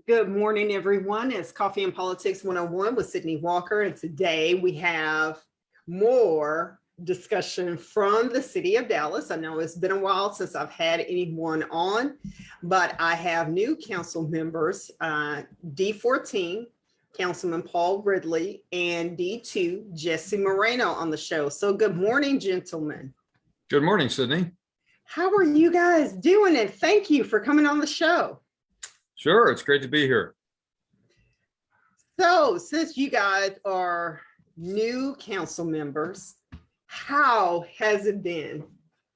Good morning, everyone. It's Coffee and Politics 101 with Sydney Walker. And today we have more discussion from the city of Dallas. I know it's been a while since I've had anyone on, but I have new council members, D14, Councilman Paul Ridley, and D2, Jesse Moreno on the show. So good morning, gentlemen. Good morning, Sydney. How are you guys doing? And thank you for coming on the show. Sure, it's great to be here. So since you guys are new council members, how has it been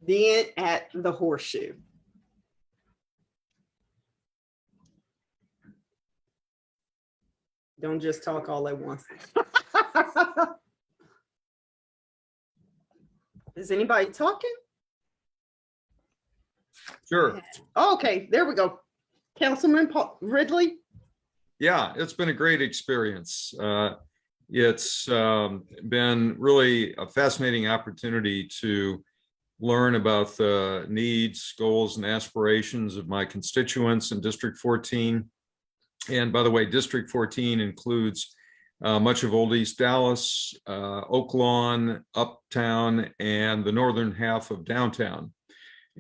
being at the Horseshoe? Don't just talk all at once. Is anybody talking? Sure. Okay, there we go. Councilman Paul Ridley. Yeah, it's been a great experience. It's been really a fascinating opportunity to learn about the needs, goals, and aspirations of my constituents in District 14. And by the way, District 14 includes much of Old East Dallas, Oak Lawn, Uptown, and the northern half of downtown.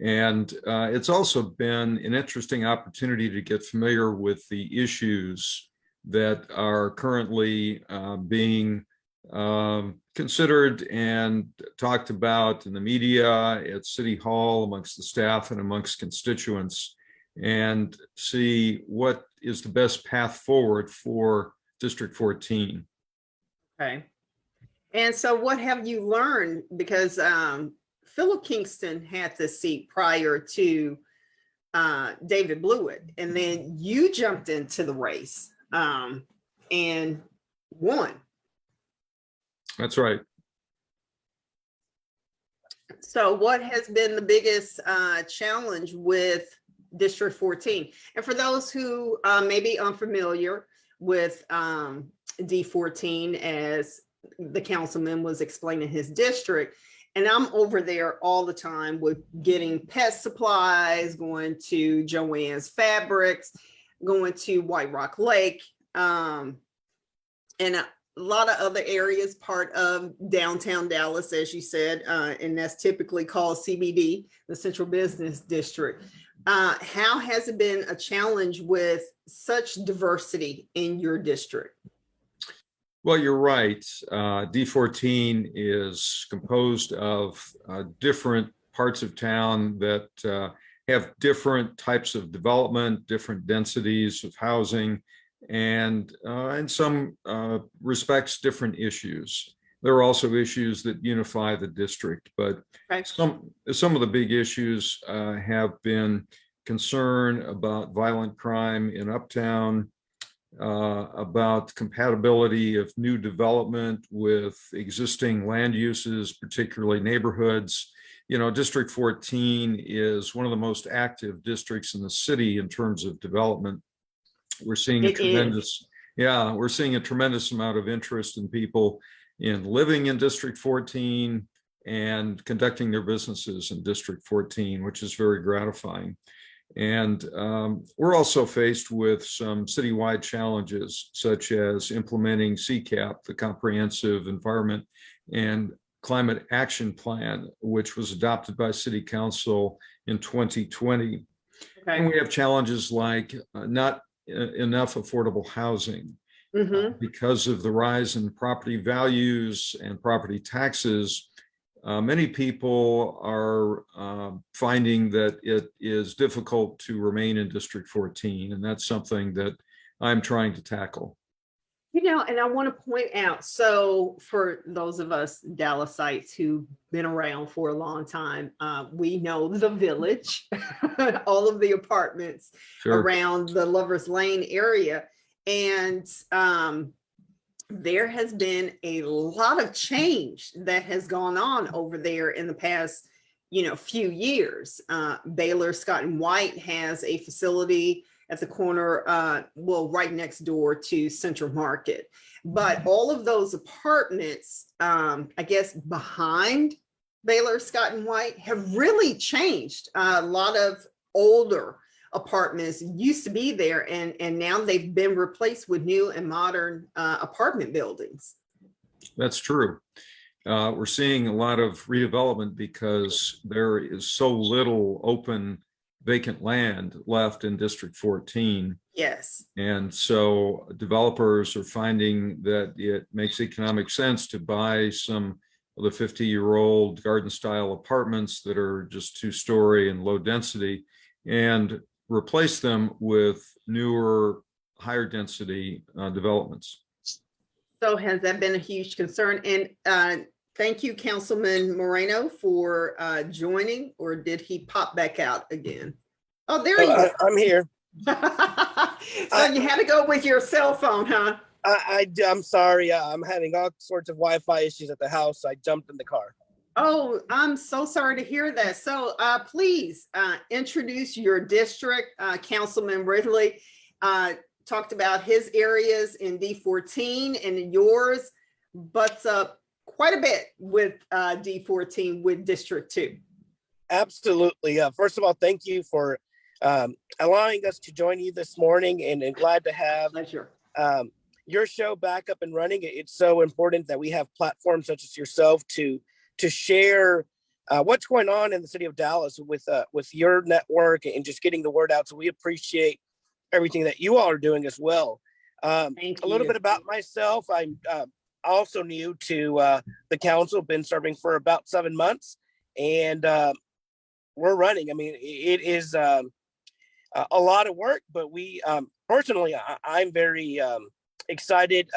And it's also been an interesting opportunity to get familiar with the issues that are currently being considered and talked about in the media, at City Hall, amongst the staff and amongst constituents, and see what is the best path forward for District 14. Okay. And so what have you learned? Because Philip Kingston had the seat prior to David Blewett, and then you jumped into the race and won. That's right. So what has been the biggest challenge with District 14? And for those who may be unfamiliar with D14, as the councilman was explaining his district, and I'm over there all the time with getting pet supplies, going to Joann's Fabrics, going to White Rock Lake, and a lot of other areas, part of downtown Dallas, as you said, and that's typically called CBD, the Central Business District. How has it been a challenge with such diversity in your district? Well, you're right. D14 is composed of different parts of town that have different types of development, different densities of housing, and in some respects, different issues. There are also issues that unify the district, but right. Some of the big issues have been concern about violent crime in Uptown, about compatibility of new development with existing land uses, particularly neighborhoods. You know, District 14 is one of the most active districts in the city in terms of development. We're seeing we're seeing a tremendous amount of interest in people in living in District 14 and conducting their businesses in District 14, which is very gratifying. And we're also faced with some citywide challenges, such as implementing CCAP, the Comprehensive Environment and Climate Action Plan, which was adopted by City Council in 2020. Okay. And we have challenges like not enough affordable housing because of the rise in property values and property taxes. Many people are finding that it is difficult to remain in District 14, and that's something that I'm trying to tackle. You know, and I want to point out, so for those of us Dallasites who've been around for a long time, we know the Village, all of the apartments around the Lover's Lane area, and there has been a lot of change that has gone on over there in the past, few years. Baylor Scott and White has a facility at the corner, right next door to Central Market. But all of those apartments, I guess, behind Baylor Scott and White have really changed. A lot of older apartments used to be there, and now they've been replaced with new and modern apartment buildings. That's true. We're seeing a lot of redevelopment because there is so little open vacant land left in District 14. Yes. And so developers are finding that it makes economic sense to buy some of the 50-year-old garden style apartments that are just 2-story and low density and replace them with newer, higher density developments. So has that been a huge concern? And thank you, Councilman Moreno, for joining, or did he pop back out again? Oh, there you are. I'm here. So you had to go with your cell phone, huh? I'm sorry. I'm having all sorts of Wi-Fi issues at the house. So I jumped in the car. Oh, I'm so sorry to hear that. So please introduce your district. Councilman Ridley talked about his areas in D14, and yours butts up quite a bit with D14 with District 2. Absolutely. First of all, thank you for allowing us to join you this morning, and glad to have your show back up and running. It's so important that we have platforms such as yourself to share what's going on in the city of Dallas with your network and just getting the word out. So we appreciate everything that you all are doing as well. A little bit about myself. I'm also new to the council, been serving for about 7 months, and we're running. I mean, it is a lot of work, but we personally, I'm very excited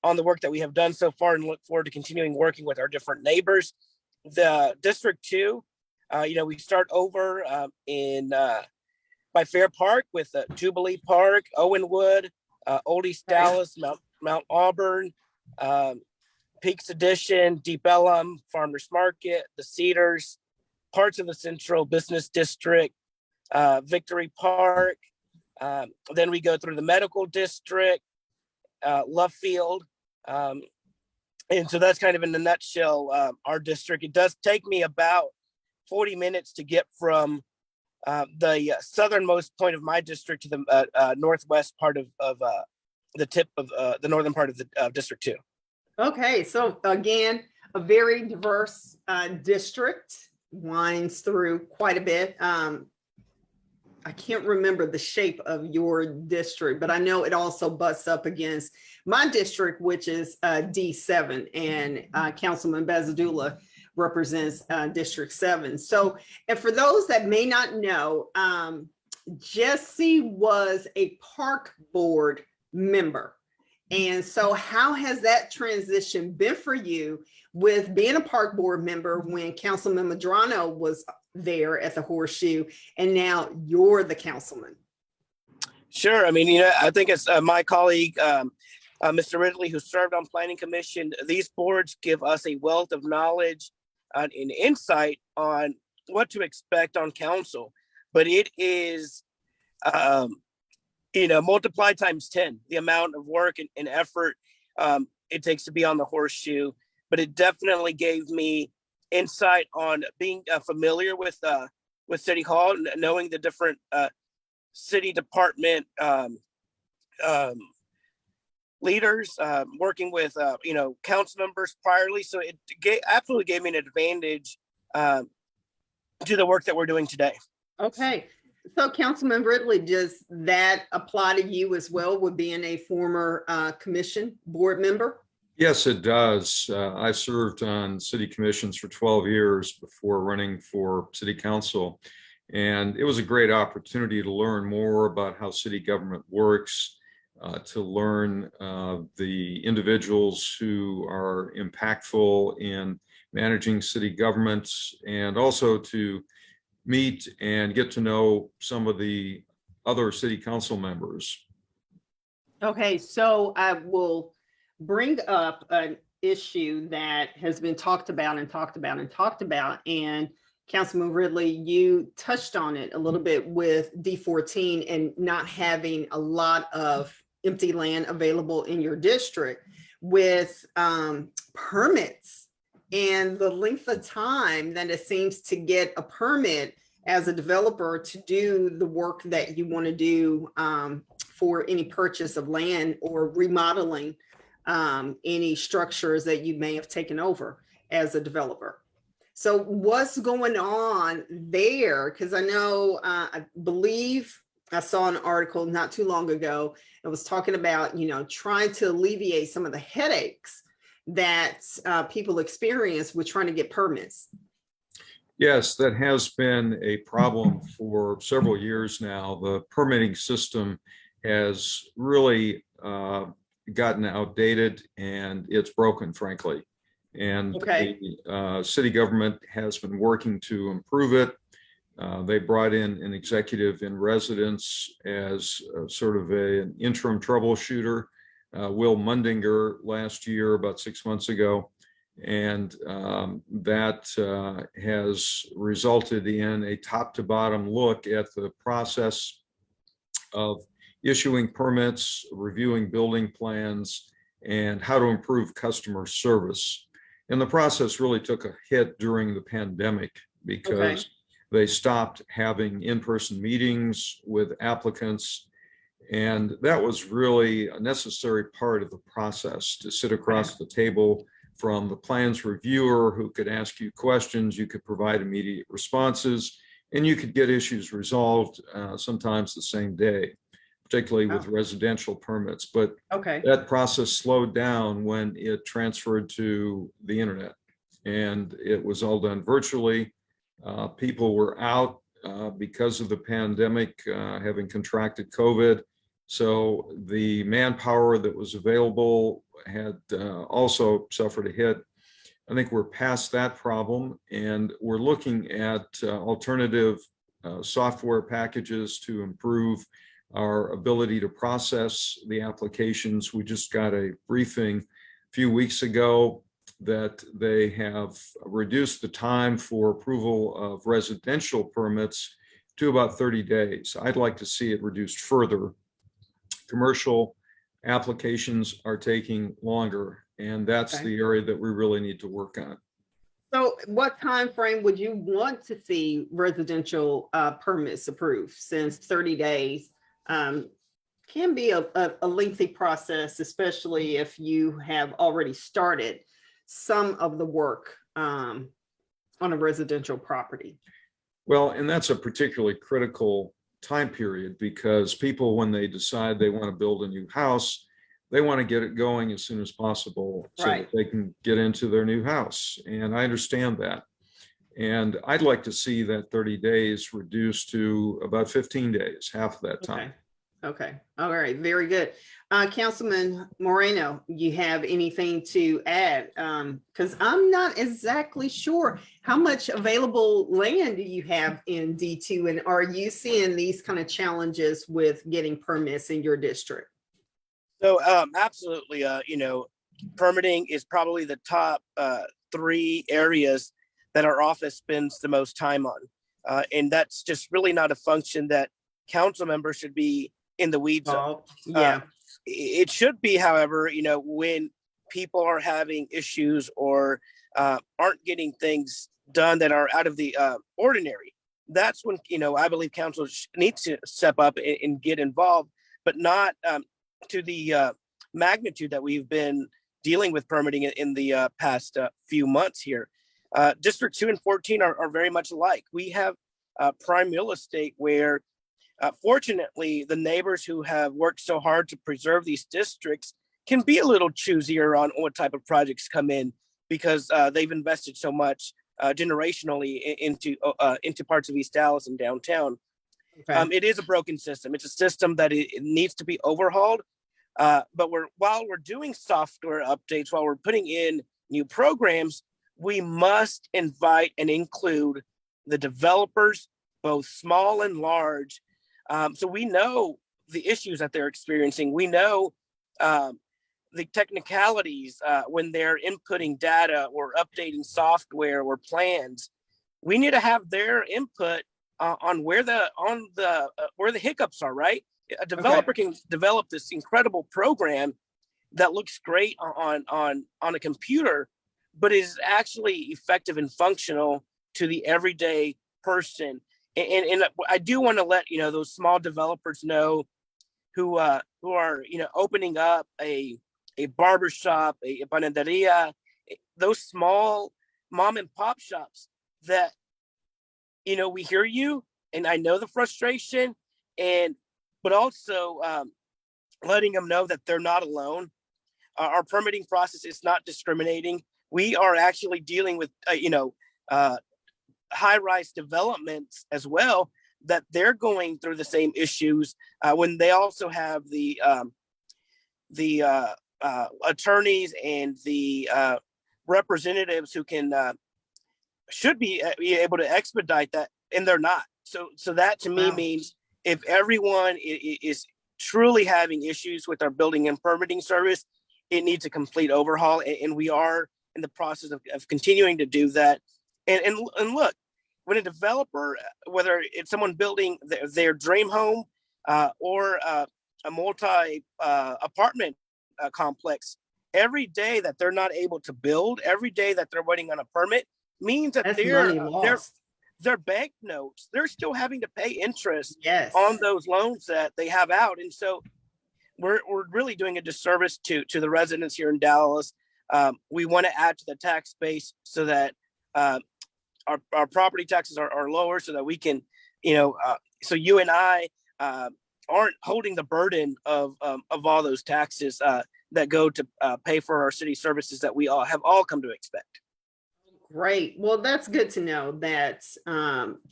on the work that we have done so far, and look forward to continuing working with our different neighbors. The District 2, we start over by Fair Park with Jubilee Park, Owenwood, Old East Dallas, Mount Auburn, Peaks Edition, Deep Ellum, Farmers Market, the Cedars, parts of the Central Business District, Victory Park. Then we go through the Medical District, Love Field. And so that's kind of in a nutshell our district. It does take me about 40 minutes to get from the southernmost point of my district to the northwest part of the tip of the northern part of the District 2. Okay, so again, a very diverse district, winds through quite a bit. I can't remember the shape of your district, but I know it also butts up against my district, which is D7, and Councilman Bazadula represents District 7. So, and for those that may not know, Jesse was a park board member. And so how has that transition been for you with being a park board member when Councilman Moreno was there at the Horseshoe, and now you're the councilman? Sure. I mean, I think it's my colleague, Mr. Ridley, who served on Planning Commission. These boards give us a wealth of knowledge and insight on what to expect on council, but it is, multiply times 10, the amount of work and effort it takes to be on the Horseshoe. But it definitely gave me insight on being familiar with City Hall, knowing the different city department leaders, working with council members priorly. So it absolutely gave me an advantage to the work that we're doing today. Okay. So Councilman Ridley, does that apply to you as well with being a former commission board member? Yes, it does. I served on city commissions for 12 years before running for city council. And it was a great opportunity to learn more about how city government works, to learn the individuals who are impactful in managing city governments, and also to meet and get to know some of the other city council members. Okay, so I will bring up an issue that has been talked about and talked about and talked about. And Councilman Ridley, you touched on it a little bit with D14 and not having a lot of empty land available in your district with permits and the length of time that it seems to get a permit as a developer to do the work that you want to do for any purchase of land or remodeling any structures that you may have taken over as a developer. So what's going on there? Because I know, I believe I saw an article not too long ago. It was talking about, trying to alleviate some of the headaches that people experience with trying to get permits. Yes, that has been a problem for several years now. The permitting system has really gotten outdated, and it's broken, frankly. And Okay. the city government has been working to improve it. They brought in an executive in residence as sort of an interim troubleshooter, Will Mundinger, last year, about 6 months ago. And that has resulted in a top to bottom look at the process of issuing permits, reviewing building plans, and how to improve customer service. And the process really took a hit during the pandemic because they stopped having in-person meetings with applicants. And that was really a necessary part of the process, to sit across the table from the plans reviewer who could ask you questions, you could provide immediate responses, and you could get issues resolved sometimes the same day, particularly with residential permits. But that process slowed down when it transferred to the internet, and it was all done virtually. People were out because of the pandemic, having contracted COVID. So the manpower that was available had also suffered a hit. I think we're past that problem, and we're looking at alternative software packages to improve our ability to process the applications. We just got a briefing a few weeks ago that they have reduced the time for approval of residential permits to about 30 days. I'd like to see it reduced further. Commercial applications are taking longer, and that's the area that we really need to work on. So what time frame would you want to see residential permits approved, since 30 days can be a lengthy process, especially if you have already started some of the work on a residential property? Well, and that's a particularly critical time period, because people, when they decide they want to build a new house, they want to get it going as soon as possible so that they can get into their new house. And I understand that. And I'd like to see that 30 days reduced to about 15 days, half of that time. Okay. All right. Very good. Councilman Moreno, you have anything to add? Because I'm not exactly sure how much available land do you have in D2, and are you seeing these kind of challenges with getting permits in your district? So absolutely, permitting is probably the top 3 areas that our office spends the most time on. And that's just really not a function that council members should be in the weeds of. It should be, however, when people are having issues or aren't getting things done that are out of the ordinary, that's when, I believe council needs to step up and get involved, but not to the magnitude that we've been dealing with permitting in the past few months here. District 2 and 14 are very much alike. We have prime real estate where fortunately, the neighbors who have worked so hard to preserve these districts can be a little choosier on what type of projects come in, because they've invested so much generationally into parts of East Dallas and downtown. It is a broken system. It's a system that it needs to be overhauled. But while we're doing software updates, while we're putting in new programs, we must invite and include the developers, both small and large. So we know the issues that they're experiencing. We know the technicalities when they're inputting data or updating software or plans. We need to have their input on where the hiccups are. Right, a developer can develop this incredible program that looks great on a computer, but is actually effective and functional to the everyday person And I do want to let those small developers know who are opening up a barber shop, a panaderia, those small mom and pop shops that we hear you, and I know the frustration, but also letting them know that they're not alone. Our permitting process is not discriminating. We are actually dealing with high-rise developments as well, that they're going through the same issues when they also have the attorneys and the representatives who should be able to expedite that, and they're not. So that to me means if everyone is truly having issues with our building and permitting service, it needs a complete overhaul, and we are in the process of continuing to do that. And look, when a developer, whether it's someone building their dream home or a multi apartment complex, every day that they're not able to build, every day that they're waiting on a permit, means that their bank notes, they're still having to pay interest on those loans that they have out. And so we're really doing a disservice to the residents here in Dallas. We want to add to the tax base so that our property taxes are lower, so that we can, so you and I aren't holding the burden of all those taxes that go to pay for our city services that we all have come to expect. Great. Well, that's good to know that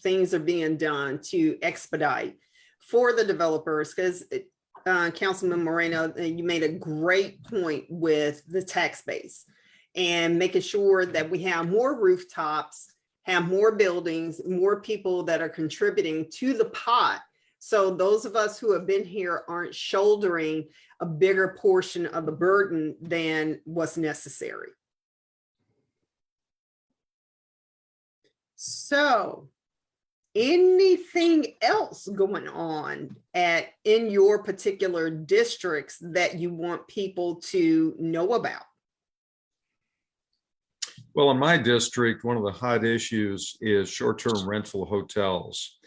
things are being done to expedite for the developers, because Councilman Moreno, you made a great point with the tax base and making sure that we have more rooftops, have more buildings, more people that are contributing to the pot. So those of us who have been here aren't shouldering a bigger portion of the burden than what's necessary. So anything else going on in your particular districts that you want people to know about? Well, in my district, one of the hot issues is short-term rental hotels.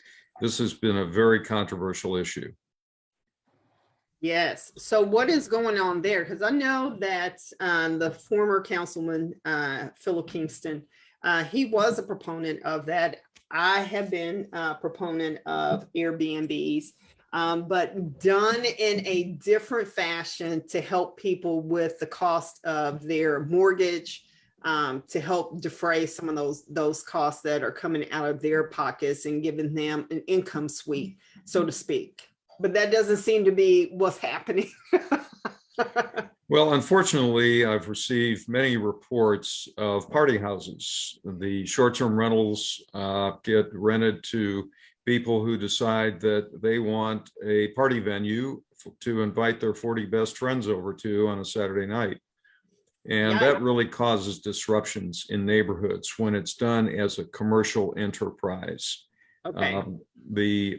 This has been a very controversial issue. Yes. So what is going on there? Because I know that the former councilman, Philip Kingston, he was a proponent of that. I have been a proponent of Airbnbs, but done in a different fashion to help people with the cost of their mortgage, to help defray some of those costs that are coming out of their pockets and giving them an income suite, so to speak. But that doesn't seem to be what's happening. Well, unfortunately, I've received many reports of party houses. The short-term rentals get rented to people who decide that they want a party venue to invite their 40 best friends over to on a Saturday night. And that really causes disruptions in neighborhoods when it's done as a commercial enterprise. Okay.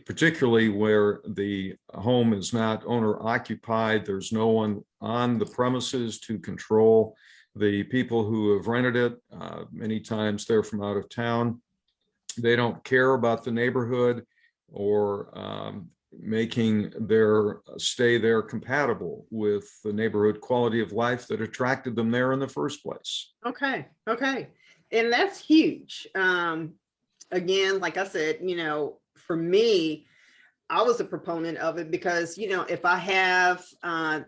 Particularly where the home is not owner occupied, there's no one on the premises to control the people who have rented it. Many times they're from out of town. They don't care about the neighborhood or making their stay there compatible with the neighborhood quality of life that attracted them there in the first place. Okay. And that's huge. Again, like I said, for me, I was a proponent of it because, if I have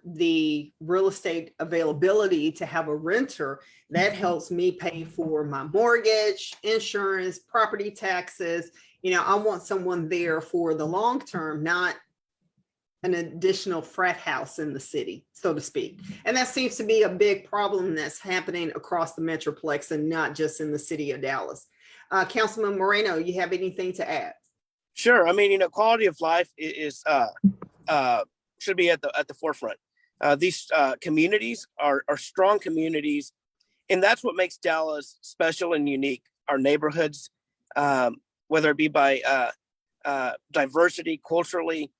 the real estate availability to have a renter, that helps me pay for my mortgage, insurance, property taxes. I want someone there for the long term, not an additional frat house in the city, so to speak. And that seems to be a big problem that's happening across the Metroplex and not just in the city of Dallas. Councilman Moreno, you have anything to add? Sure. I mean, quality of life is should be at the forefront. These communities are strong communities, and that's what makes Dallas special and unique. Our neighborhoods, whether it be by diversity, culturally,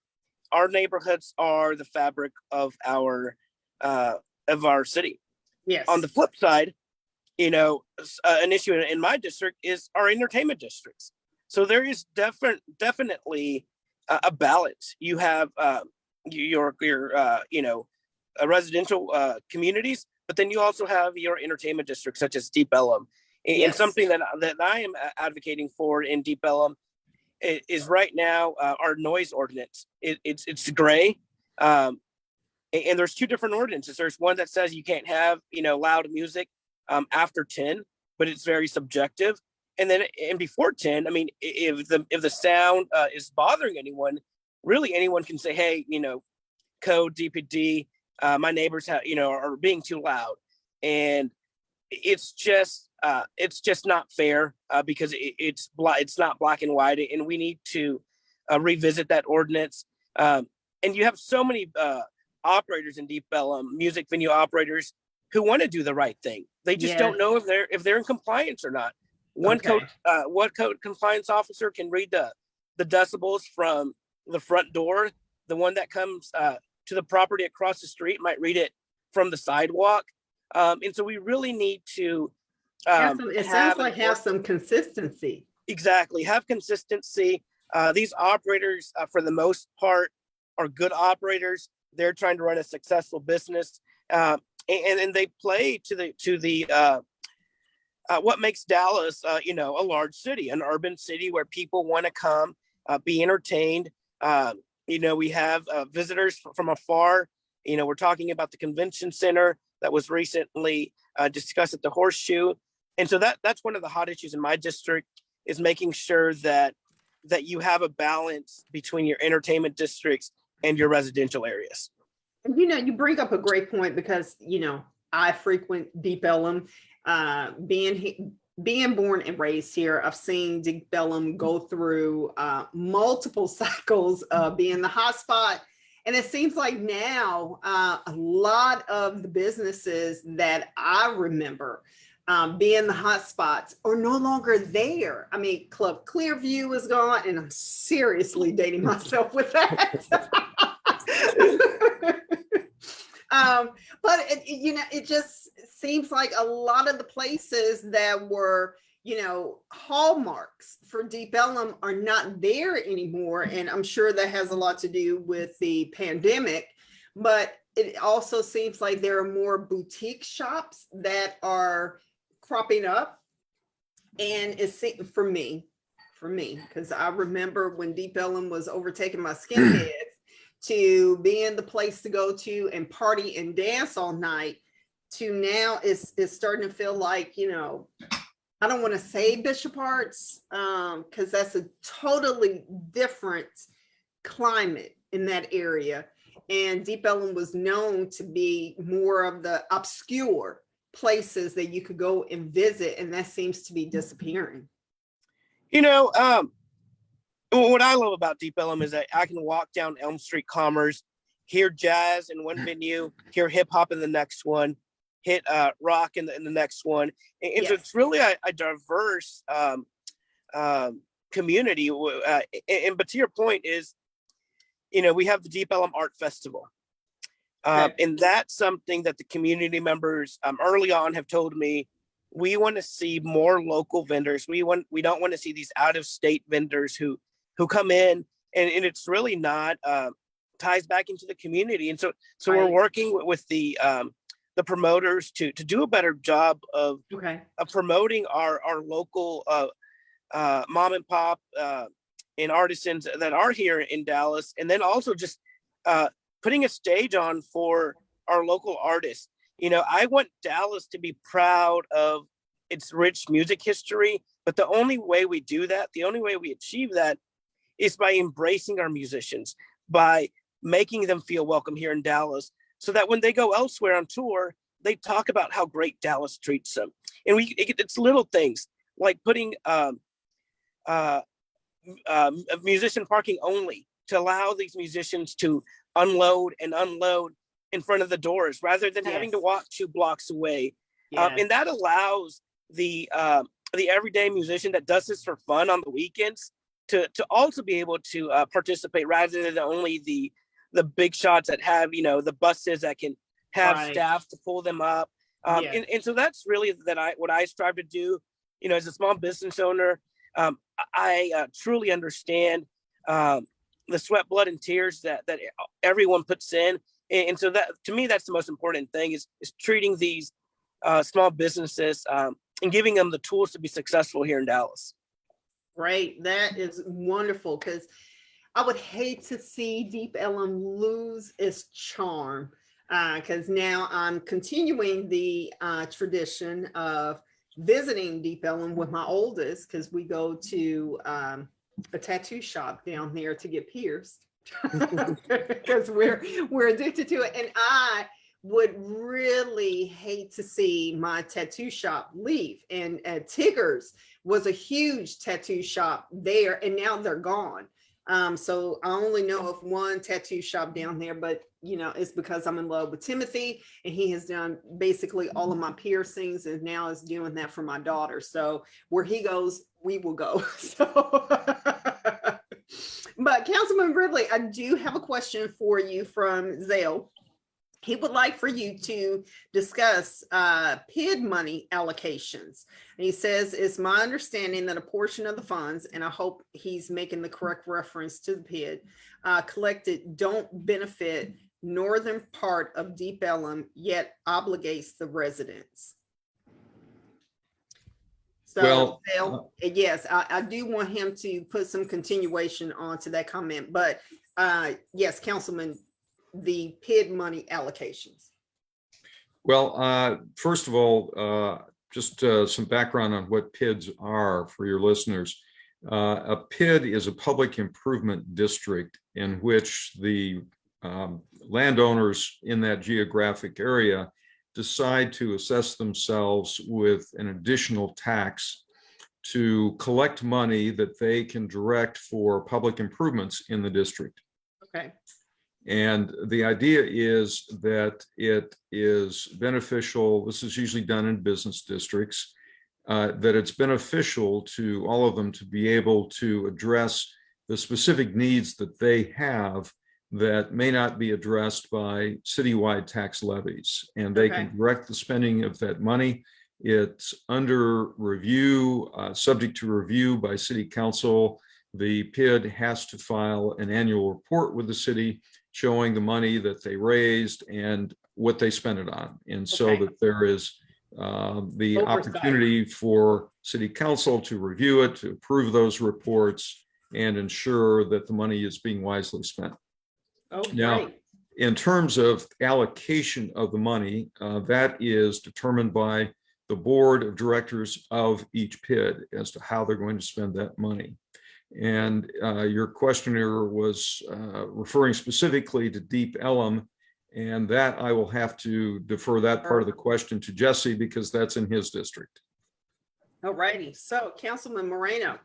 our neighborhoods are the fabric of our city. Yes. On the flip side, an issue in my district is our entertainment districts. So there is definitely a balance. You have your residential communities, but then you also have your entertainment districts such as Deep Ellum. And Yes. something that I am advocating for in Deep Ellum is right now our noise ordinance. It's gray. And there's two different ordinances. There's one that says you can't have, loud music after 10, but it's very subjective. And before 10, I mean, if the sound is bothering anyone, really anyone can say, hey, code DPD, my neighbors are being too loud. And it's just not fair because it's not black and white, and we need to revisit that ordinance. And you have so many operators in Deep Ellum, music venue operators, who want to do the right thing. They just don't know if they're in compliance or not. One code compliance officer can read the decibels from the front door. The one that comes to the property across the street might read it from the sidewalk. And so we really need to have some consistency. Exactly. Have consistency. These operators, for the most part, are good operators. They're trying to run a successful business. And they play to the what makes Dallas, a large city, an urban city where people want to come, be entertained. We have visitors from afar. We're talking about the convention center that was recently discussed at the Horseshoe. And so that's one of the hot issues in my district, is making sure that you have a balance between your entertainment districts and your residential areas. You bring up a great point, because, I frequent Deep Ellum, being born and raised here. I've seen Deep Ellum go through multiple cycles of being the hotspot. And it seems like now a lot of the businesses that I remember being the hotspots are no longer there. I mean, Club Clearview is gone, and I'm seriously dating myself with that. But it just seems like a lot of the places that were, hallmarks for Deep Ellum are not there anymore. And I'm sure that has a lot to do with the pandemic, but it also seems like there are more boutique shops that are cropping up. And it's for me, because I remember when Deep Ellum was overtaking my skinheads, to being the place to go to and party and dance all night, to now it's starting to feel like, I don't want to say Bishop Arts, because that's a totally different climate in that area. And Deep Ellum was known to be more of the obscure places that you could go and visit, and that seems to be disappearing. What I love about Deep Ellum is that I can walk down Elm Street Commerce, hear jazz in one venue, hear hip hop in the next one, hit rock in the next one. And so it's really a diverse community. But to your point is, we have the Deep Ellum Art Festival. And that's something that the community members early on have told me, we want to see more local vendors. We don't want to see these out-of-state vendors who come in and it's really not ties back into the community. And so we're working with the promoters to do a better job of promoting our local mom and pop and artisans that are here in Dallas, and then also just putting a stage on for our local artists. I want Dallas to be proud of its rich music history, but the only way we do that, the only way we achieve that, is by embracing our musicians, by making them feel welcome here in Dallas, so that when they go elsewhere on tour, they talk about how great Dallas treats them. And it's little things like putting musician parking only to allow these musicians to unload in front of the doors rather than having to walk 2 blocks away. And that allows the everyday musician that does this for fun on the weekends to also be able to participate, rather than only the big shots that have, the buses that can have staff to pull them up. And so that's really what I strive to do, as a small business owner. I truly understand the sweat, blood, and tears that everyone puts in, and so that, to me, that's the most important thing is treating these small businesses and giving them the tools to be successful here in Dallas. Right, that is wonderful, because I would hate to see Deep Ellum lose its charm, because now I'm continuing the tradition of visiting Deep Ellum with my oldest, because we go to a tattoo shop down there to get pierced because we're addicted to it. And I would really hate to see my tattoo shop leave. And Tigger's was a huge tattoo shop there, and now they're gone. So I only know of one tattoo shop down there, but you know, it's because I'm in love with Timothy, and he has done basically all of my piercings, and now is doing that for my daughter. So where he goes, we will go. So, but Councilman Ridley, I do have a question for you from Zale. He would like for you to discuss PID money allocations. And he says, it's my understanding that a portion of the funds, and I hope he's making the correct reference to the PID, collected don't benefit northern part of Deep Ellum, yet obligates the residents. So, Well, yes, I do want him to put some continuation onto that comment, but yes, Councilman, the PID money allocations. well, first of all, just some background on what PIDs are for your listeners. A PID is a public improvement district in which the landowners in that geographic area decide to assess themselves with an additional tax to collect money that they can direct for public improvements in the district. Okay. And the idea is that it is beneficial, this is usually done in business districts, that it's beneficial to all of them to be able to address the specific needs that they have that may not be addressed by citywide tax levies. And they can direct the spending of that money. It's under review, subject to review by city council. The PID has to file an annual report with the city showing the money that they raised and what they spent it on. And so that there is the opportunity for city council to review it, to approve those reports, and ensure that the money is being wisely spent. Now, in terms of allocation of the money, that is determined by the board of directors of each PID as to how they're going to spend that money. And your questioner was referring specifically to Deep Ellum, and that I will have to defer that part of the question to Jesse because that's in his district. All righty. So Councilman Moreno.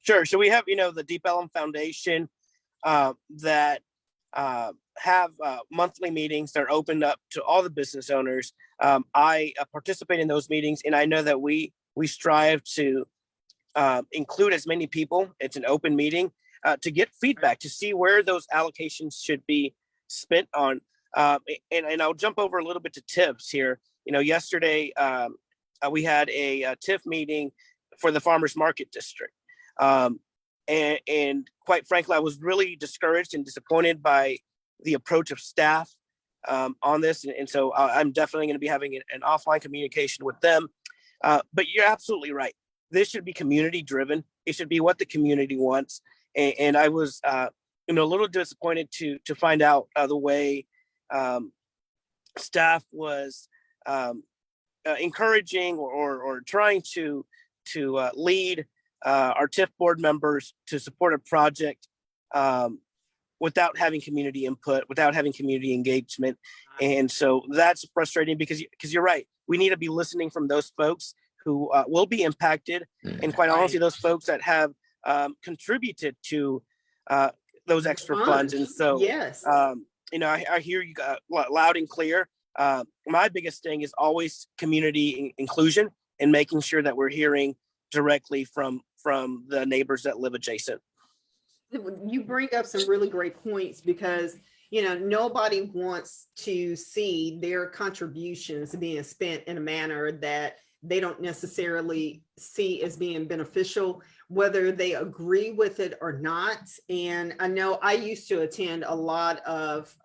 Sure. So we have, the Deep Ellum Foundation that have monthly meetings that are opened up to all the business owners. I participate in those meetings, and I know that we strive to include as many people. It's an open meeting to get feedback, to see where those allocations should be spent on. And I'll jump over a little bit to tips here. Yesterday we had a TIF meeting for the farmers market district. And quite frankly, I was really discouraged and disappointed by the approach of staff on this. And so I'm definitely going to be having an offline communication with them. But you're absolutely right. This should be community driven. It should be what the community wants. And I was, a little disappointed to find out the way staff was encouraging or trying to lead our TIF board members to support a project without having community input, without having community engagement. And so that's frustrating because you're right. We need to be listening from those folks who will be impacted, and quite honestly, those folks that have contributed to those extra funds. And so, yes, I hear you loud and clear. My biggest thing is always community inclusion and making sure that we're hearing directly from the neighbors that live adjacent. You bring up some really great points because nobody wants to see their contributions being spent in a manner that they don't necessarily see as being beneficial, whether they agree with it or not. And I know I used to attend a lot of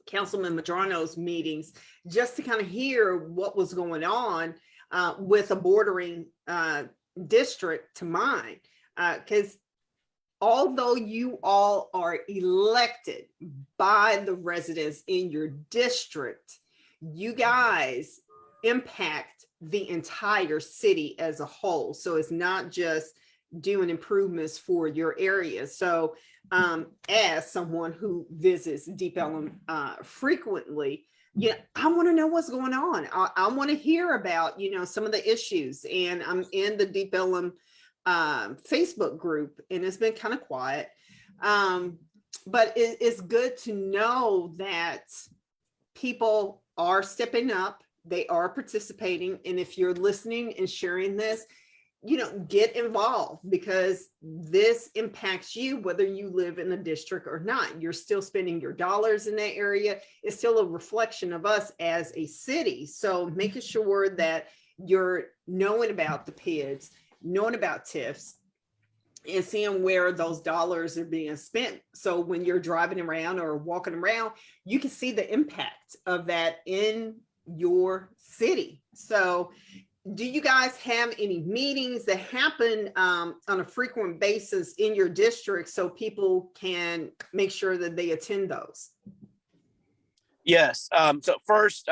Councilman Moreno's meetings just to kind of hear what was going on with a bordering district to mine. Because although you all are elected by the residents in your district, you guys impact the entire city as a whole. So it's not just doing improvements for your area. So as someone who visits Deep Ellum frequently, yeah, I want to know what's going on. I want to hear about, you know, some of the issues. And I'm in the Deep Ellum Facebook group, and it's been kind of quiet. But it's good to know that people are stepping up, they are participating. And if you're listening and sharing this, you know, get involved, because this impacts you whether you live in the district or not. You're still spending your dollars in that area. It's still a reflection of us as a city. So making sure that you're knowing about the PIDs, knowing about TIFs, and seeing where those dollars are being spent. So when you're driving around or walking around, you can see the impact of that in your city. So do you guys have any meetings that happen on a frequent basis in your district so people can make sure that they attend those? Yes. So first,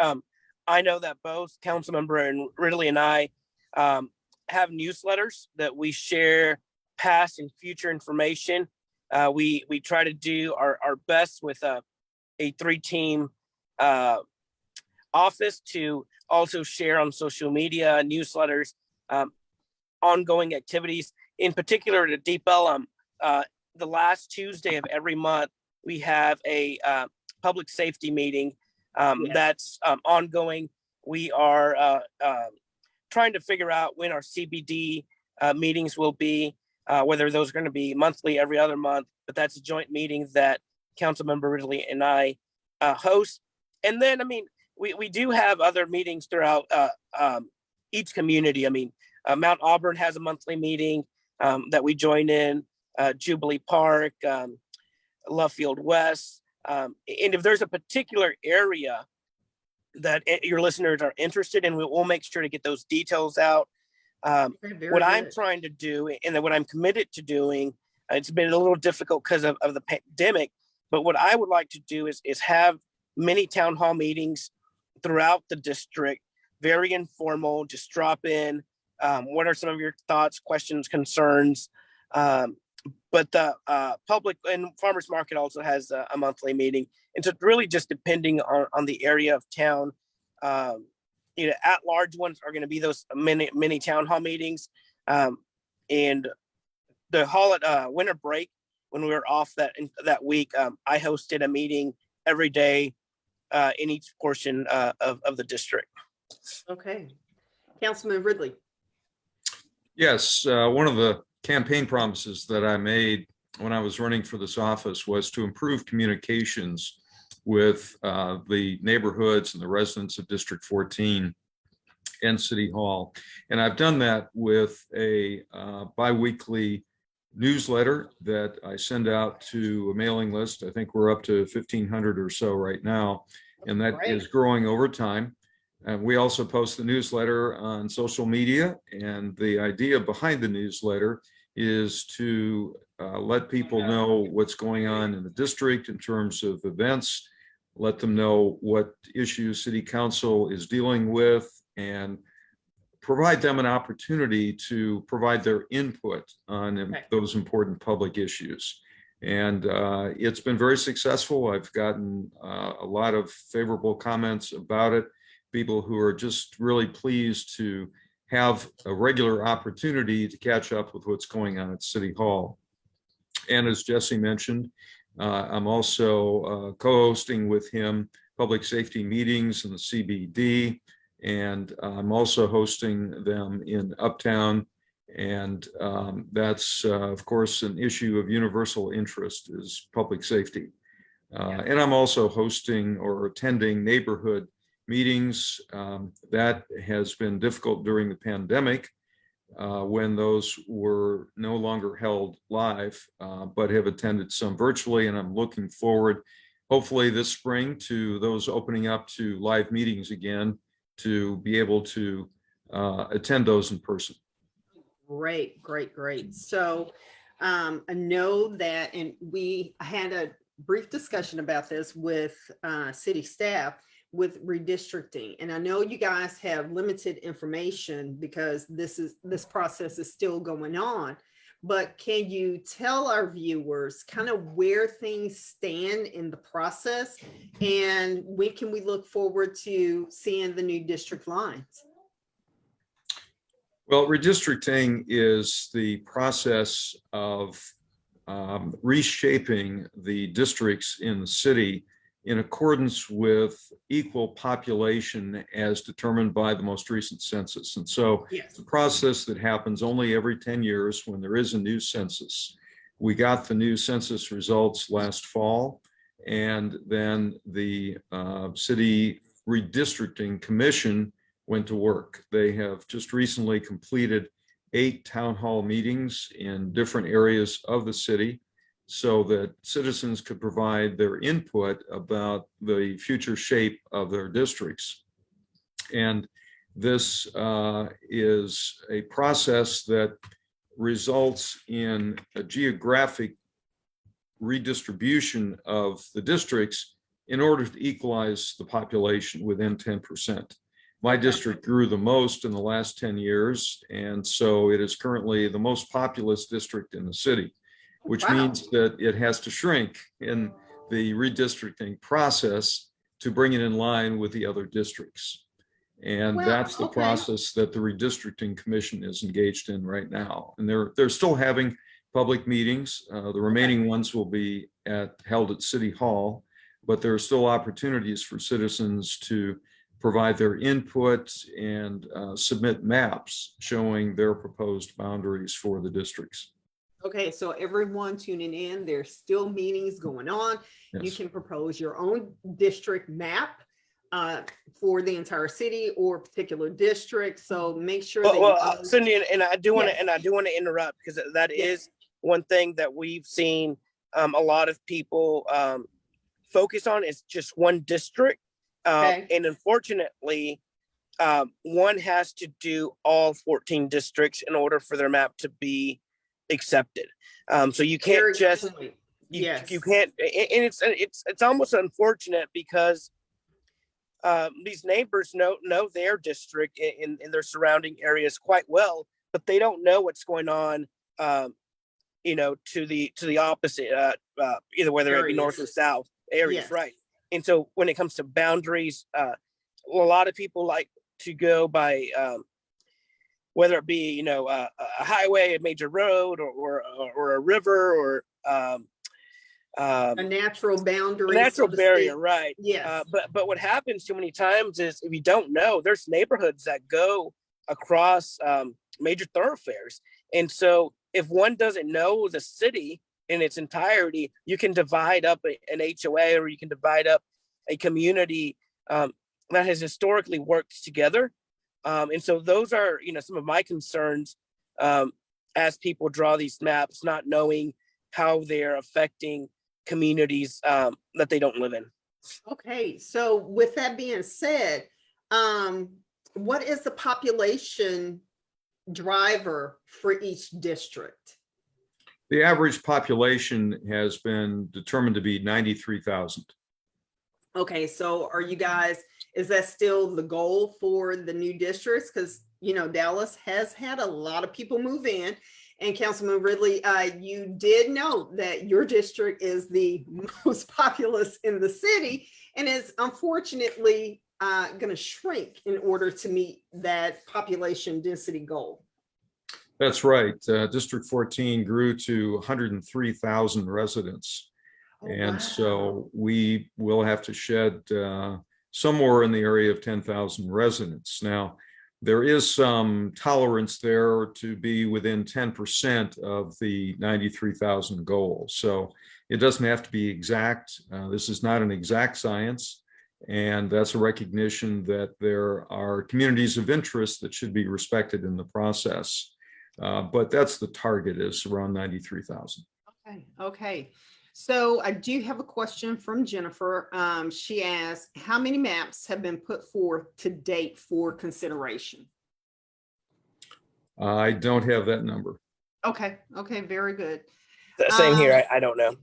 I know that both Councilmember Ridley and I have newsletters that we share past and future information. We try to do our best with a 3-team office to also share on social media, newsletters, ongoing activities. In particular, to Deep Ellum, the last Tuesday of every month, we have a public safety meeting that's ongoing. We are trying to figure out when our CBD meetings will be, whether those are going to be monthly, every other month, but that's a joint meeting that Councilmember Ridley and I host. And then, I mean, we do have other meetings throughout each community. I mean, Mount Auburn has a monthly meeting that we join in, Jubilee Park, Love Field West. And if there's a particular area that your listeners are interested in, we'll make sure to get those details out. What I'm trying to do, and what I'm committed to doing, it's been a little difficult because of the pandemic, but what I would like to do is have many town hall meetings throughout the district, very informal, just drop in. What are some of your thoughts, questions, concerns? But the public and farmers market also has a monthly meeting. And so really just depending on the area of town, you know, at large ones are going to be those mini town hall meetings. And the winter break, when we were off that week, I hosted a meeting every day in each portion of the district. Okay. Councilman Ridley. Yes, one of the campaign promises that I made when I was running for this office was to improve communications with the neighborhoods and the residents of District 14 and City Hall. And I've done that with a bi-weekly newsletter that I send out to a mailing list. I think we're up to 1,500 or so right now, and that is growing over time. We also post the newsletter on social media, and the idea behind the newsletter is to let people know what's going on in the district in terms of events, let them know what issues City Council is dealing with, and provide them an opportunity to provide their input on those important public issues. And it's been very successful. I've gotten a lot of favorable comments about it. People who are just really pleased to have a regular opportunity to catch up with what's going on at City Hall. And as Jesse mentioned, I'm also co-hosting with him public safety meetings in the CBD, and I'm also hosting them in Uptown. And that's, of course, an issue of universal interest is public safety. And I'm also hosting or attending neighborhood meetings. That has been difficult during the pandemic when those were no longer held live, but have attended some virtually. And I'm looking forward, hopefully this spring, to those opening up to live meetings again, to be able to attend those in person. Great, great, great. So I know that, and we had a brief discussion about this with city staff with redistricting. And I know you guys have limited information because this process is still going on. But can you tell our viewers kind of where things stand in the process, and when can we look forward to seeing the new district lines? Well, redistricting is the process of reshaping the districts in the city in accordance with equal population as determined by the most recent census. And so it's a process that happens only every 10 years when there is a new census. We got the new census results last fall, and then the City Redistricting Commission went to work. They have just recently completed 8 town hall meetings in different areas of the city so that citizens could provide their input about the future shape of their districts. And this is a process that results in a geographic redistribution of the districts in order to equalize the population within 10%. My district grew the most in the last 10 years, and so it is currently the most populous district in the city, which means that it has to shrink in the redistricting process to bring it in line with the other districts. And that's the process that the Redistricting Commission is engaged in right now. And they're still having public meetings. The remaining ones will be held at City Hall, but there are still opportunities for citizens to provide their input and submit maps showing their proposed boundaries for the districts. Okay, so everyone tuning in, there's still meetings going on. Yes. You can propose your own district map for the entire city or particular district. So make sure that Cindy, and I do want to interrupt, because that is one thing that we've seen a lot of people focus on is just one district. And unfortunately, one has to do all 14 districts in order for their map to be accepted. So you can't just you can't, and it's almost unfortunate because these neighbors know their district in their surrounding areas quite well, but they don't know what's going on to the opposite, either whether it be north or south areas, right? And so when it comes to boundaries, a lot of people like to go by whether it be a highway, a major road, or a river, or a natural boundary, natural barrier, right? Yes. But what happens too many times is, if you don't know, there's neighborhoods that go across major thoroughfares, and so if one doesn't know the city in its entirety, you can divide up an HOA, or you can divide up a community that has historically worked together. And so those are, some of my concerns as people draw these maps, not knowing how they're affecting communities that they don't live in. Okay, so with that being said, what is the population driver for each district? The average population has been determined to be 93,000. Okay, so is that still the goal for the new districts? Because, Dallas has had a lot of people move in. And Councilman Ridley, you did note that your district is the most populous in the city and is unfortunately going to shrink in order to meet that population density goal. That's right. District 14 grew to 103,000 residents. And so we will have to shed somewhere in the area of 10,000 residents. Now, there is some tolerance there to be within 10% of the 93,000 goal. So it doesn't have to be exact. This is not an exact science. And that's a recognition that there are communities of interest that should be respected in the process. But that's the target, is around 93,000. Okay, okay. So I do have a question from Jennifer. She asked, how many maps have been put forth to date for consideration? I don't have that number. Okay, okay, very good. Same here. I don't know.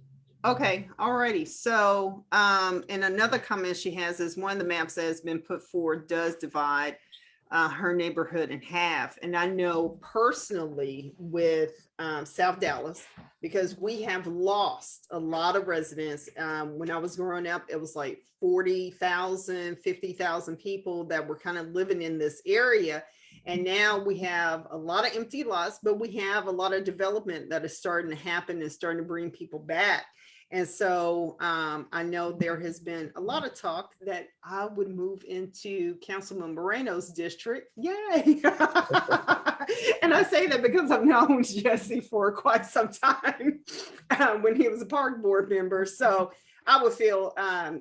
Okay, alrighty. So, and another comment she has is one of the maps that has been put forward does divide her neighborhood in half. And I know personally with South Dallas, because we have lost a lot of residents. When I was growing up, it was like 40,000, 50,000 people that were kind of living in this area. And now we have a lot of empty lots, but we have a lot of development that is starting to happen and starting to bring people back. And so I know there has been a lot of talk that I would move into Councilman Moreno's district. Yay! And I say that because I've known Jesse for quite some time when he was a park board member. So I would feel I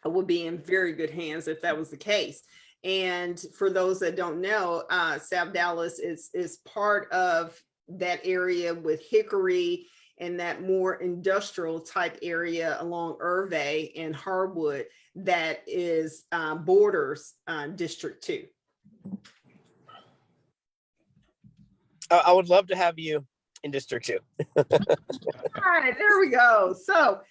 would be in very good hands if that was the case. And for those that don't know, South Dallas is part of that area with Hickory and that more industrial type area along Irvay and Harwood that is borders District 2. I would love to have you in District 2. All right, there we go. So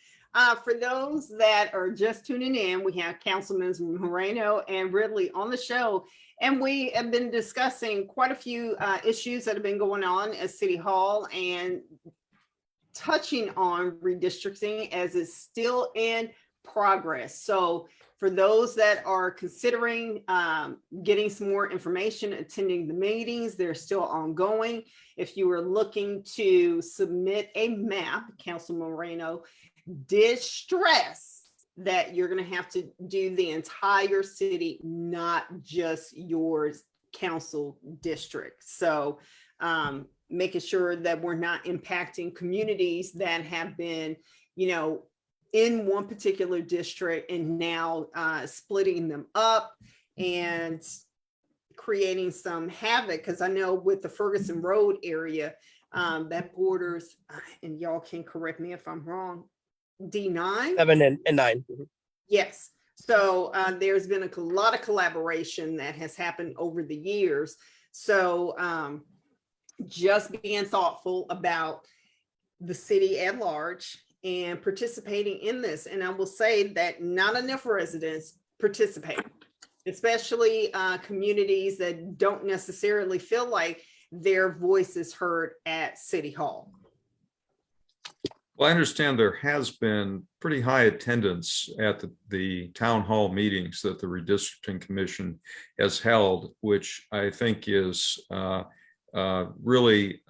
for those that are just tuning in, we have Councilmen Moreno and Ridley on the show. And we have been discussing quite a few issues that have been going on at City Hall and touching on redistricting as it's still in progress. So for those that are considering getting some more information, attending the meetings, they're still ongoing. If you are looking to submit a map, Councilman Moreno did stress that you're going to have to do the entire city, not just your council district. So making sure that we're not impacting communities that have been, you know, in one particular district and now splitting them up and creating some havoc. Because I know with the Ferguson Road area that borders, and y'all can correct me if I'm wrong, D9? 7 and 9. Yes. So there's been a lot of collaboration that has happened over the years. So just being thoughtful about the city at large and participating in this. And I will say that not enough residents participate, especially communities that don't necessarily feel like their voice is heard at City Hall. Well, I understand there has been pretty high attendance at the town hall meetings that the Redistricting Commission has held, which I think is really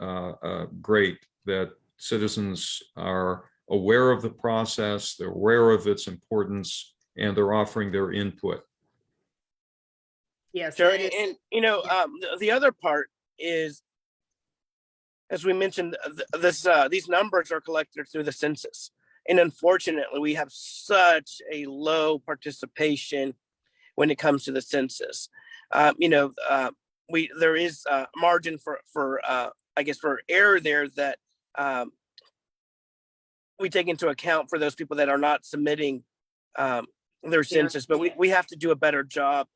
great, that citizens are aware of the process, they're aware of its importance, and they're offering their input. Yes. Sure. And you know, the other part is, as we mentioned, these numbers are collected through the census. And unfortunately, we have such a low participation when it comes to the census. You know, there is a margin for I guess for error there that we take into account for those people that are not submitting their census, but we have to do a better job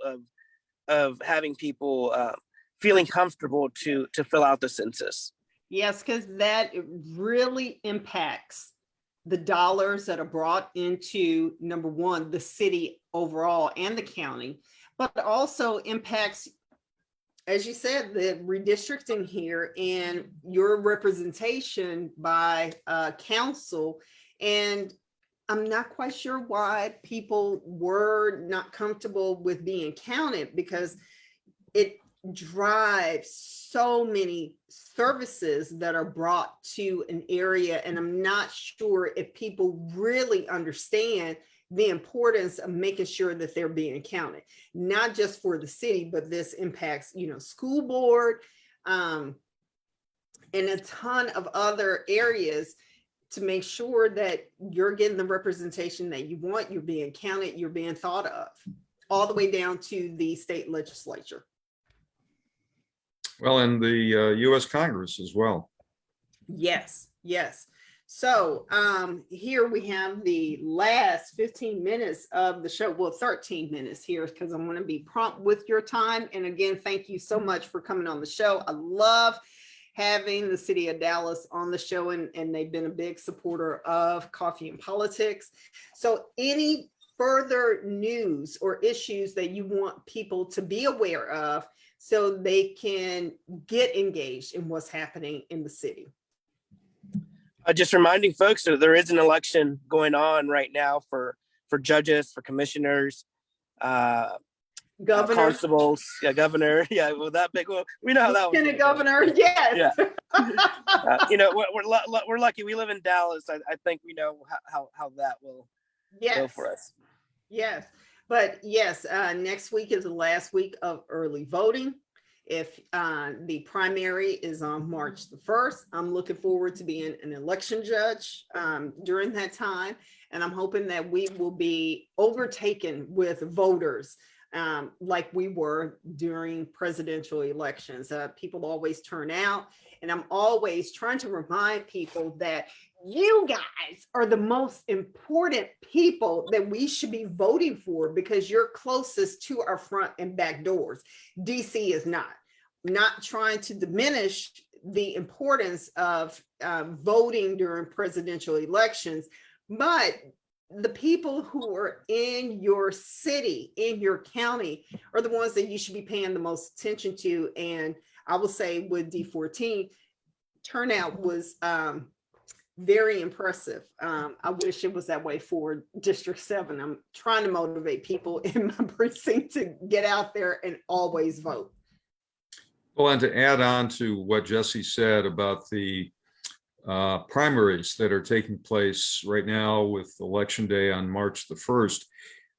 of having people feeling comfortable to fill out the census. Yes, because that really impacts the dollars that are brought into, number one, the city overall and the county, but also impacts, as you said, the redistricting here and your representation by council. And I'm not quite sure why people were not comfortable with being counted, because it drives so many services that are brought to an area. And I'm not sure if people really understand the importance of making sure that they're being counted, not just for the city, but this impacts, you know, school board and a ton of other areas. to make sure that you're getting the representation that you want, you're being counted, you're being thought of, all the way down to the state legislature. Well, and the U.S. Congress as well. Yes, yes. So here we have the last 15 minutes of the show. Well, 13 minutes here, because I'm going to be prompt with your time. And again, thank you so much for coming on the show. I love having the city of Dallas on the show, and they've been a big supporter of Coffee and Politics. So any further news or issues that you want people to be aware of so they can get engaged in what's happening in the city? Just reminding folks that there is an election going on right now for judges, for commissioners, Governor, constables, governor. Yeah, well, that big one. We know how that was. Governor, yes. Yeah. We're lucky. We live in Dallas. I think we know how that will go for us. Yes, but yes, next week is the last week of early voting. If the primary is on March the 1st, I'm looking forward to being an election judge during that time. And I'm hoping that we will be overtaken with voters like we were during presidential elections. People always turn out, and I'm always trying to remind people that you guys are the most important people that we should be voting for, because you're closest to our front and back doors. DC is not. Not trying to diminish the importance of voting during presidential elections, but the people who are in your city, in your county, are the ones that you should be paying the most attention to. And I will say with D14, turnout was very impressive. I wish it was that way for District 7. I'm trying to motivate people in my precinct to get out there and always vote. Well, and to add on to what Jesse said about the primaries that are taking place right now with Election Day on March the 1st,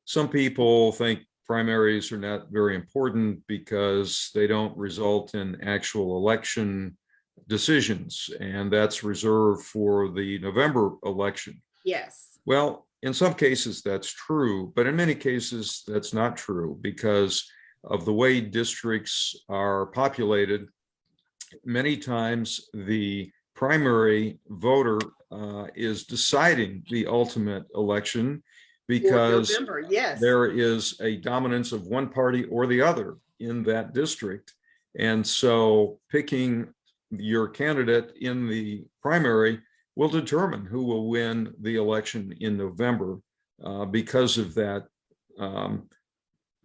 some people think primaries are not very important because they don't result in actual election decisions, and that's reserved for the November election. Yes. Well, in some cases that's true, but in many cases that's not true because of the way districts are populated. Many times the primary voter is deciding the ultimate election because November, yes, there is a dominance of one party or the other in that district. And so picking your candidate in the primary will determine who will win the election in November because of that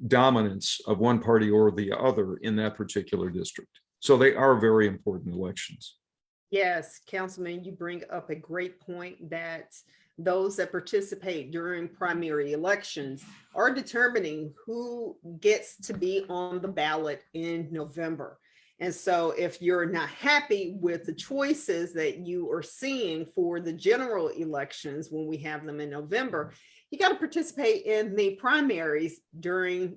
dominance of one party or the other in that particular district. So they are very important elections. Yes, Councilman, you bring up a great point that those that participate during primary elections are determining who gets to be on the ballot in November. And so if you're not happy with the choices that you are seeing for the general elections when we have them in November, you got to participate in the primaries during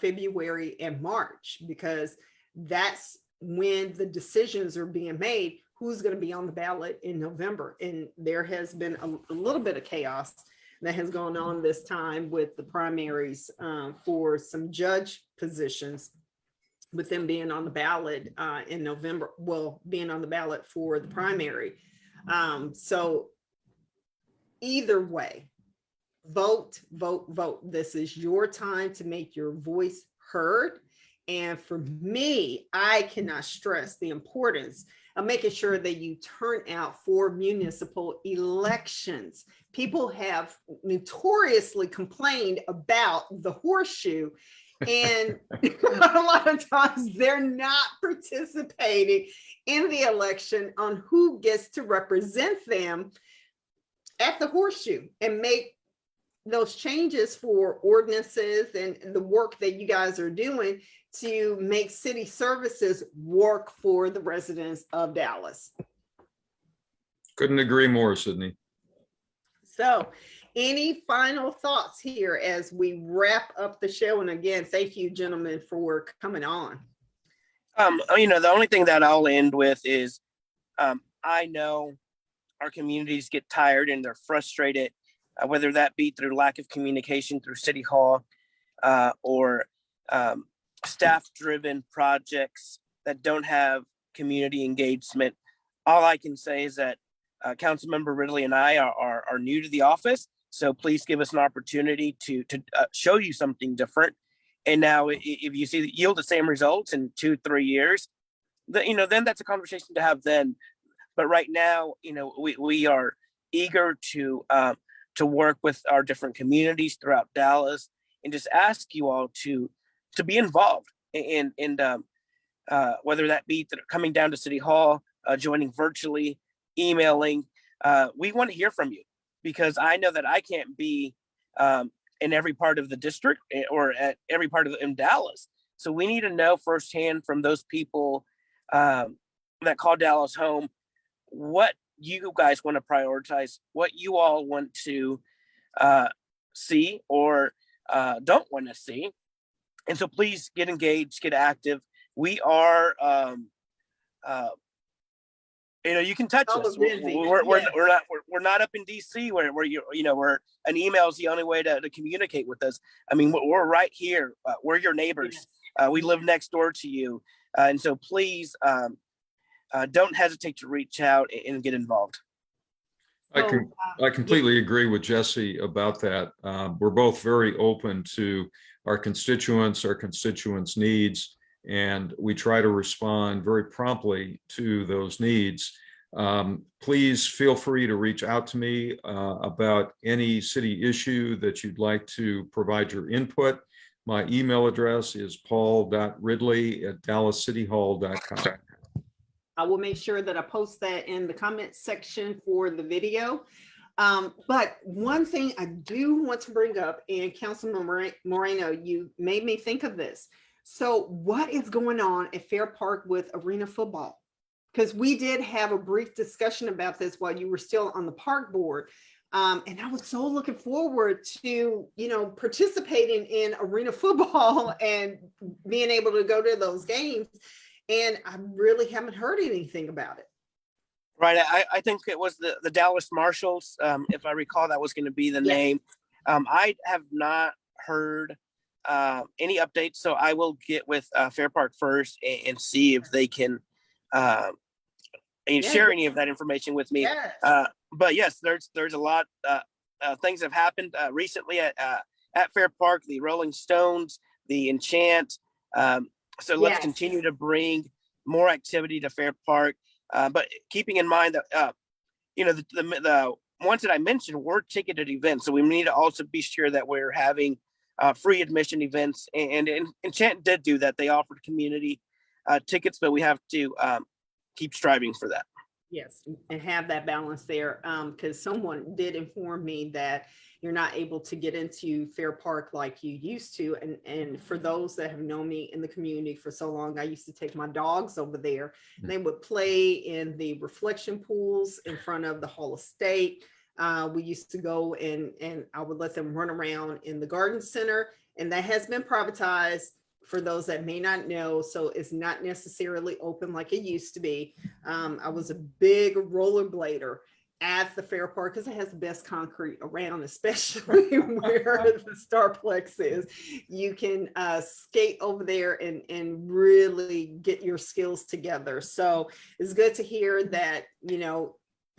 February and March, because that's when the decisions are being made, who's going to be on the ballot in November. And there has been a little bit of chaos that has gone on this time with the primaries for some judge positions, with them being on the ballot in November, well, being on the ballot for the primary. So either way, vote, vote, vote. This is your time to make your voice heard. And for me, I cannot stress the importance of making sure that you turn out for municipal elections. People have notoriously complained about the horseshoe, and a lot of times they're not participating in the election on who gets to represent them at the horseshoe and make those changes for ordinances and the work that you guys are doing to make city services work for the residents of Dallas. Couldn't agree more, Sydney. So any final thoughts here as we wrap up the show? And again, thank you, gentlemen, for coming on. The only thing that I'll end with is I know our communities get tired and they're frustrated, whether that be through lack of communication through City Hall or staff-driven projects that don't have community engagement. All I can say is that Councilmember Ridley and I are new to the office, so please give us an opportunity to show you something different. And now, if you see yield the same results in 2-3 years, then that's a conversation to have then. But right now, we are eager to work with our different communities throughout Dallas, and just ask you all to be involved in whether that be coming down to City Hall, joining virtually, emailing. We want to hear from you, because I know that I can't be in every part of the district or at every part in Dallas. So we need to know firsthand from those people that call Dallas home, what you guys want to prioritize, what you all want to see or don't want to see. And so please get engaged, get active. We are, you can touch us. We're not up in DC where we're an email is the only way to communicate with us. I mean, we're right here. We're your neighbors. We live next door to you. And so please don't hesitate to reach out and get involved. I completely agree with Jesse about that. We're both very open to our constituents' needs, and we try to respond very promptly to those needs. Please feel free to reach out to me about any city issue that you'd like to provide your input. My email address is paul.ridley@dallascityhall.com. I will make sure that I post that in the comments section for the video. But one thing I do want to bring up, and Councilman Moreno, you made me think of this. So what is going on at Fair Park with arena football? Because we did have a brief discussion about this while you were still on the park board. And I was so looking forward to, participating in arena football and being able to go to those games. And I really haven't heard anything about it. Right. I think it was the Dallas Marshals. If I recall, that was going to be the name. I have not heard any updates, so I will get with Fair Park first and see if they can share any of that information with me. Yes. But yes, there's a lot things have happened recently at Fair Park. The Rolling Stones, the Enchant. So let's continue to bring more activity to Fair Park. But keeping in mind that, the ones that I mentioned were ticketed events. So we need to also be sure that we're having free admission events. And Enchant did do that. They offered community tickets, but we have to keep striving for that. Yes, and have that balance there, because someone did inform me that you're not able to get into Fair Park like you used to. And for those that have known me in the community for so long, I used to take my dogs over there. And they would play in the reflection pools in front of the Hall of State. We used to go and I would let them run around in the garden center, and that has been privatized. For those that may not know, so it's not necessarily open like it used to be. I was a big rollerblader at the Fair Park because it has the best concrete around, especially where the Starplex is. You can skate over there and really get your skills together. So it's good to hear that,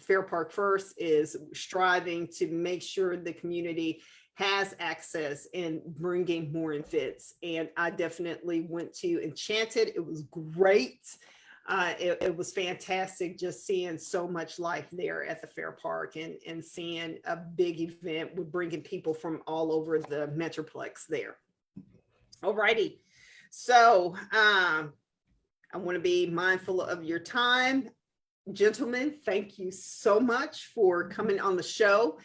Fair Park First is striving to make sure the community has access and bringing more events. And I definitely went to Enchanted. It was great. It was fantastic just seeing so much life there at the Fair Park and seeing a big event with bringing people from all over the Metroplex there. All righty. So I want to be mindful of your time. Gentlemen, thank you so much for coming on the show.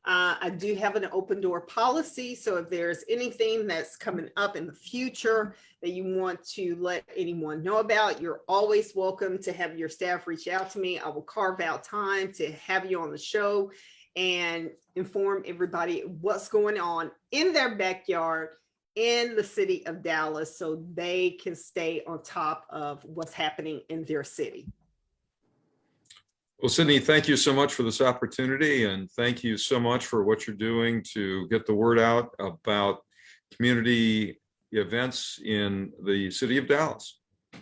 I do have an open door policy. So if there's anything that's coming up in the future that you want to let anyone know about, you're always welcome to have your staff reach out to me. I will carve out time to have you on the show and inform everybody what's going on in their backyard in the city of Dallas so they can stay on top of what's happening in their city. Well, Sydney, thank you so much for this opportunity, and thank you so much for what you're doing to get the word out about community events in the city of Dallas.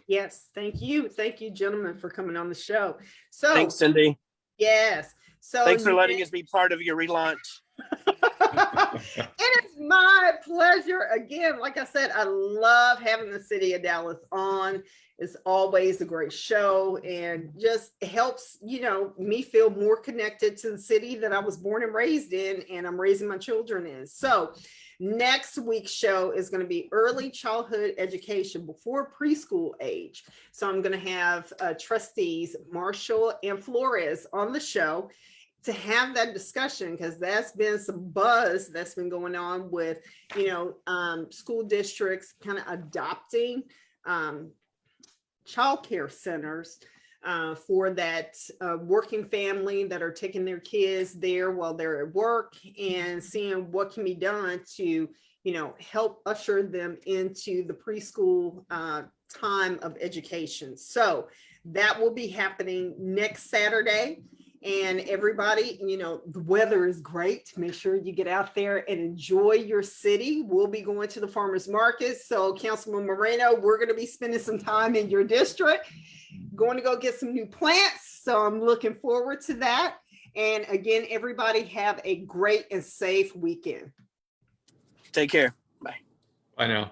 Yes, thank you. Thank you, gentlemen, for coming on the show. So Thanks, Cindy. yes. So Thanks for letting us be part of your relaunch. It is my pleasure. Again, like I said, I love having the city of Dallas on. It's always a great show and just helps, me feel more connected to the city that I was born and raised in, and I'm raising my children in. So next week's show is going to be early childhood education before preschool age. So I'm going to have trustees Marshall and Flores on the show to have that discussion, because that's been some buzz that's been going on with, school districts kind of adopting childcare centers for that working family that are taking their kids there while they're at work, and seeing what can be done to, help usher them into the preschool time of education. So that will be happening next Saturday. And everybody, the weather is great. Make sure you get out there and enjoy your city. We'll be going to the farmers market. So Councilman Moreno, we're going to be spending some time in your district, going to go get some new plants. So I'm looking forward to that. And again, everybody have a great and safe weekend. Take care. Bye. I know.